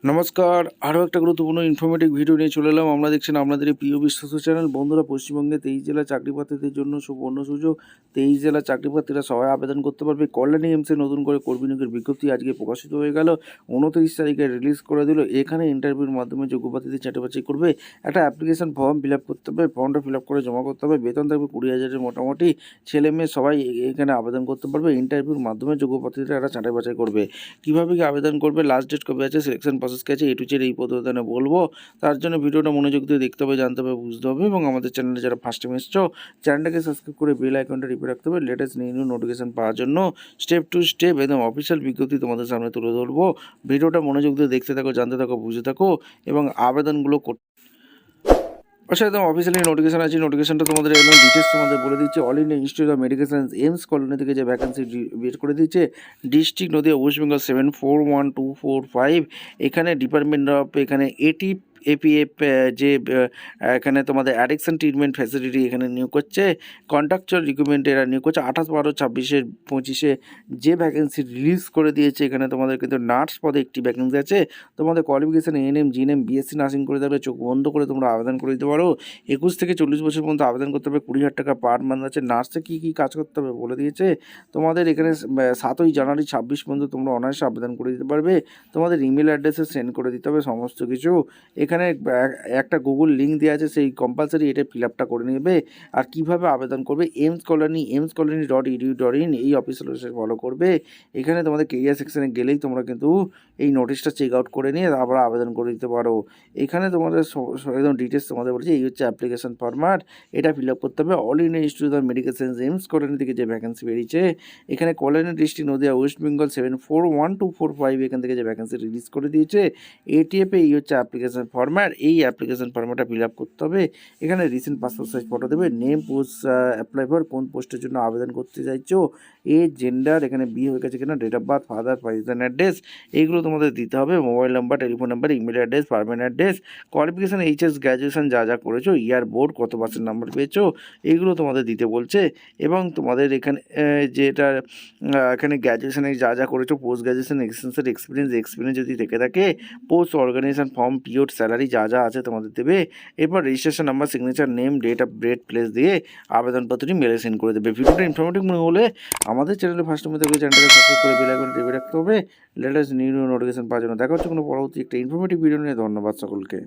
নমস্কার, আরও একটা গুরুত্বপূর্ণ ইনফরমেটিভ ভিডিও নিয়ে চলে এলাম। আমরা দেখছেন আপনাদের এই প্রিয় বিশ্বস্ত চ্যানেল। বন্ধুরা, পশ্চিমবঙ্গে 23 জেলা চাকরিপ্রার্থীদের জন্য সুবর্ণ সুযোগ। 23 জেলা চাকরিপ্রার্থীরা সবাই আবেদন করতে পারবে। কল্যাণী এমসে নতুন করে কর্মী নিয়োগের বিজ্ঞপ্তি আজকে প্রকাশিত হয়ে গেল। 29 তারিখে রিলিজ করে দিল। এখানে ইন্টারভিউর মাধ্যমে যোগ্য প্রার্থীদের ছাঁটাই করবে। একটা অ্যাপ্লিকেশন ফর্ম ফিল আপ করতে হবে। ফর্মটা ফিল আপ করে জমা করতে হবে। বেতন থাকবে 20,000-এর মোটামুটি। ছেলে মেয়ে সবাই এখানে আবেদন করতে পারবে। ইন্টারভিউর মাধ্যমে যোগ্য প্রার্থীরা একটা ছাঁটাই করবে। কীভাবে কি আবেদন করবে, লাস্ট ডেট কবে আছে, সিলেকশন প্রসেস কি আছে, এ টু জেড এই পদ্ধতিতে বলবো। তার জন্য ভিডিওটা মনোযোগ দিয়ে দেখতে হবে, জানতে হবে, বুঝতে হবে। এবং আমাদের চ্যানেলে যারা ফার্স্ট টাইম এসছো, চ্যানেলটাকে সাবস্ক্রাইব করে বেল আইকনটা টিপে রাখতে হবে লেটেস্ট নিউ নোটিফিকেশন পাওয়ার জন্য। স্টেপ টু স্টেপ একদম অফিসিয়াল বিজ্ঞপ্তি তোমাদের সামনে তুলে ধরবো। ভিডিওটা মনোযোগ দিয়ে দেখতে থাকো, জানতে থাকো, বুঝতে থাকো এবং আবেদনগুলো আচ্ছা, একদম অফিসিয়ালি নোটিফিকেশন আছে। নোটিফিকেশনটা তোমাদের একদম ডিটেলস তোমাদের বলে দিচ্ছে। All India Institute of Medical Science AIIMS colony থেকে যে ভ্যাকেন্সি বের করে দিচ্ছে, ডিস্ট্রিক্ট নদীয়া ওয়েস্ট বেঙ্গল 741245। এখানে ডিপার্টমেন্ট অফ এখানে এপিএফ যে এখানে তোমাদের অ্যাডিকশন ট্রিটমেন্ট ফ্যাসিলিটি এখানে নিয়োগ করছে। কন্ট্রাকচুয়াল রিক্রুটমেন্ট এরা নিয়োগ করছে। 28/12/26 যে ভ্যাকেন্সি রিলিজ করে দিয়েছে, এখানে তোমাদের কিন্তু নার্স পদে একটি ভ্যাকেন্সি আছে। তোমাদের qualification ANM, GNM, BSc nursing করে দেবে। চোখ বন্ধ করে তোমরা আবেদন করে দিতে পারো। 21 থেকে 40 বছর পর্যন্ত আবেদন করতে হবে। 20,000 টাকা পার মান্থ আছে। নার্সে কী কী কাজ করতে হবে বলে দিয়েছে। তোমাদের এখানে 7ই জানুয়ারি 26 পর্যন্ত তোমরা অনায়াসে আবেদন করে দিতে পারবে। তোমাদের ইমেল অ্যাড্রেসে সেন্ড করে দিতে হবে সমস্ত কিছু। এখানে একটা গুগল লিঙ্ক দেওয়া আছে, সেই কম্পালসারি এটা ফিল আপটা করে নেবে। আর কীভাবে আবেদন করবে, emscolony.edu.in এই অফিসিয়াল ওয়েবসাইট ফলো করবে। এখানে তোমাদের কেরিয়ার সেকশনে গেলেই তোমরা কিন্তু এই নোটিশটা চেক আউট করে নিয়ে তারপর আবেদন করে দিতে পারো। এখানে তোমাদের একদম ডিটেলস তোমাদের বলছি। এই হচ্ছে অ্যাপ্লিকেশন ফরম্যাট, এটা ফিল আপ করতে হবে। All India Institute of Medical Science AIIMS colony থেকে যে ভ্যাকেন্সি বেরিয়েছে, এখানে কল্যাণী ডিস্ট্রিক্ট নদীয়া ওয়েস্ট বেঙ্গল 741245 এখান থেকে যে ভ্যাকেন্সি রিলিজ করে দিয়েছে এটিএফে। এই হচ্ছে অ্যাপ্লিকেশন ফরম্যাট। এই অ্যাপ্লিকেশন ফরম্যাটটা ফিল আপ করতে হবে। এখানে রিসেন্ট পাসপোর্ট সাইজ ফটো দেবে। নেম, পোস্ট অ্যাপ্লাই ফর, কোন পোস্টের জন্য আবেদন করতে চাইছো, এজ, জেন্ডার, এখানে বিয়ে হয়ে গেছে কিনা, date of birth, father, person address, এইগুলো তোমাদের দিতে হবে। Mobile number, telephone number, email address, permanent address, qualification HS graduation যা যা করেছো, ইয়ার বোর্ড, কত পার্সেন্ট নাম্বার পেয়েছো, এইগুলো তোমাদের দিতে বলছে। এবং তোমাদের এখানে যেটা এখানে গ্র্যাজুয়েশানে যা যা করেছো, পোস্ট গ্র্যাজুয়েশন এক্সটেন্সের এক্সপিরিয়েন্স যদি থেকে থাকে, post organisation form, period, salary যা যা আছে তোমাদের দেবে। এরপর registration number, signature, name, date of birth, place দিয়ে আবেদনপত্রটি মেলে সেন্ড করে দেবে। ভিডিওটা ইনফরমেটিভ মনে হলে আমাদের চ্যানেলে ফার্স্ট টাইম থাকলে চ্যানেলটাকে সাবস্ক্রাইব করে বেল আইকনটি টিপে রাখতে হবে লেটেস্ট নিউ নোটিফিকেশন পাওয়ার জন্য। দেখা হচ্ছে কোনো পরবর্তী একটা ইনফরমেটিভ ভিডিও নিয়ে। ধন্যবাদ সকলকে।